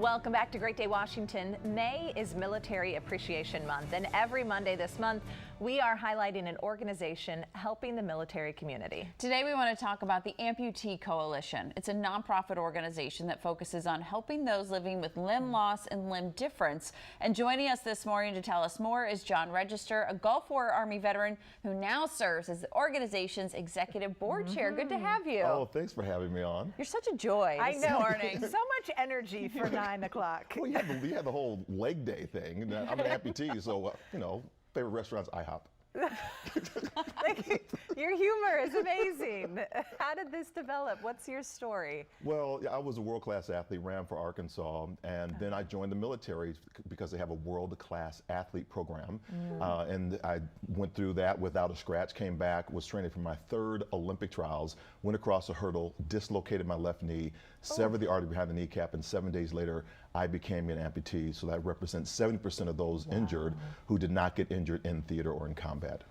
Welcome back to Great Day Washington. May is Military Appreciation Month, and every Monday this month, we are highlighting an organization helping the military community. Today we want to talk about the Amputee Coalition. It's a nonprofit organization that focuses on helping those living with limb loss and limb difference. And joining us this morning to tell us more is John Register, a Gulf War Army veteran who now serves as the organization's executive board chair. Good to have you. Oh, thanks for having me on. You're such a joy this morning. So much energy for 9 o'clock. Well, you had the whole leg day thing. And I'm an amputee, so, favorite restaurants, IHOP. Your humor is amazing. How did this develop? What's your story? Well, I was a world-class athlete, ran for Arkansas, and then I joined the military because they have a world-class athlete program. And I went through that without a scratch, came back, was training for my third Olympic trials, went across a hurdle, dislocated my left knee, severed the artery behind the kneecap, and 7 days later, I became an amputee. So that represents 70% of those injured who did not get injured in theater or in combat.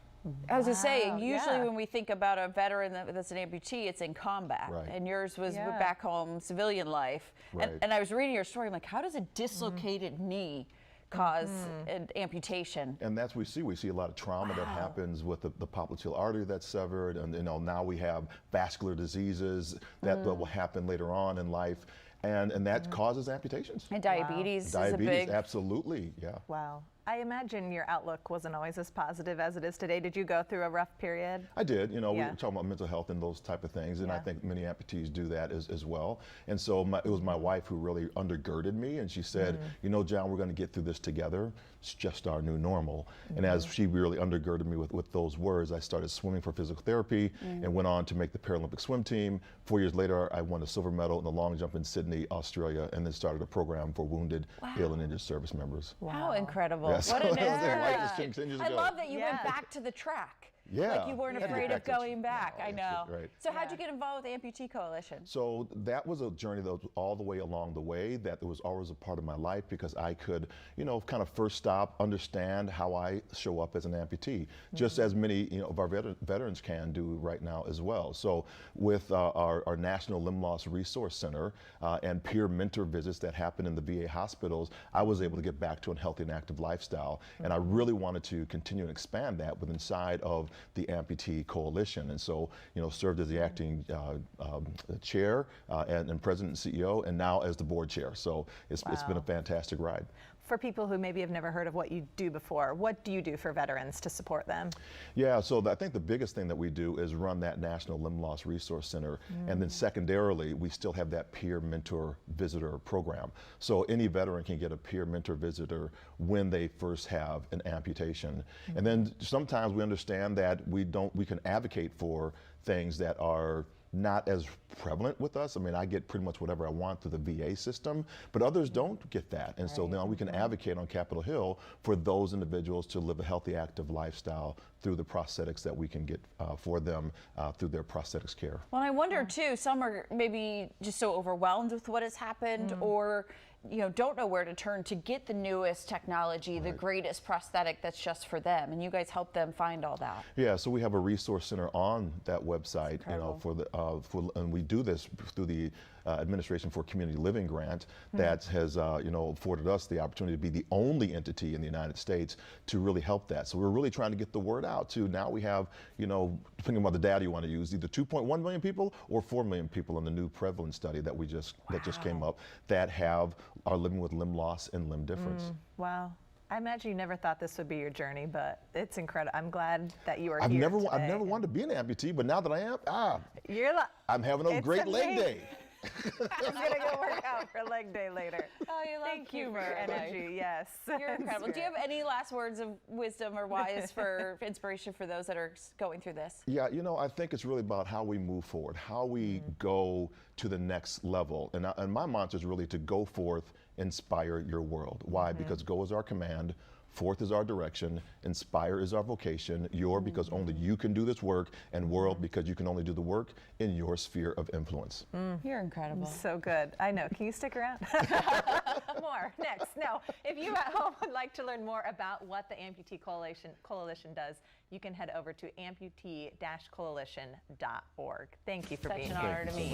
I was going to say, usually when we think about a veteran that's an amputee, it's in combat. Right. And yours was back home, civilian life. Right. And I was reading your story, I'm like, how does a dislocated knee cause an amputation? And that's what we see. We see a lot of trauma that happens with the popliteal artery that's severed, and now we have vascular diseases that will happen later on in life, and that causes amputations. And diabetes is a Diabetes, big... absolutely, yeah. Wow. I imagine your outlook wasn't always as positive as it is today. Did you go through a rough period? I did. We were talking about mental health and those type of things, and I think many amputees do that as well. And so it was my wife who really undergirded me, and she said, John, we're going to get through this together. It's just our new normal. And as she really undergirded me with those words, I started swimming for physical therapy and went on to make the Paralympic swim team. 4 years later, I won a silver medal in the long jump in Sydney, Australia, and then started a program for wounded, ill, and injured service members. Wow. How incredible. Yes. What an I love that you went back to the track. Yeah. Like you weren't afraid of going back. No, I know. Right. So how'd you get involved with the Amputee Coalition? So that was a journey that was all the way along the way, that was always a part of my life because I could, kind of first stop, understand how I show up as an amputee, just as many of our veterans can do right now as well. So with our National Limb Loss Resource Center and peer mentor visits that happen in the VA hospitals, I was able to get back to a healthy and active lifestyle. And I really wanted to continue and expand that within inside of the Amputee Coalition, and so served as the acting chair and president and CEO, and now as the board chair. So it's been a fantastic ride. For people who maybe have never heard of what you do before, what do you do for veterans to support them? Yeah, so I think the biggest thing that we do is run that National Limb Loss Resource Center, and then secondarily, we still have that peer mentor visitor program. So any veteran can get a peer mentor visitor when they first have an amputation. And then sometimes we understand that we can advocate for things that are not as prevalent with us. I mean, I get pretty much whatever I want through the VA system, but others don't get that. And so now we can advocate on Capitol Hill for those individuals to live a healthy, active lifestyle through the prosthetics that we can get for them through their prosthetics care. Well, I wonder too, some are maybe just so overwhelmed with what has happened or don't know where to turn to get the newest technology, the greatest prosthetic that's just for them, and you guys help them find all that. Yeah, so we have a resource center on that website, and we do this through the Administration for Community Living grant that has afforded us the opportunity to be the only entity in the United States to really help that. So we're really trying to get the word out to, now we have, depending on the data you want to use, either 2.1 million people or 4 million people in the new prevalence study that just came up that are living with limb loss and limb difference. Wow. I imagine you never thought this would be your journey, but it's incredible. I'm glad that you are here I've never today. wanted to be an amputee, but now that I am, I'm having a It's great leg amazing. day. I'm gonna go work out for leg day later. Oh, you love Thank you for humor. your energy. Yes. You're incredible. Do you have any last words of wisdom or wise for inspiration for those that are going through this? Yeah, I think it's really about how we move forward, how we go to the next level. And my mantra is really to go forth, inspire your world. Why? Because go is our command. Forth is our direction, inspire is our vocation, your because only you can do this work, and world because you can only do the work in your sphere of influence. You're incredible. So good. I know. Can you stick around? More next. Now, if you at home would like to learn more about what the Amputee Coalition does, you can head over to amputee-coalition.org. Thank you for being here. Such an honor to meet you.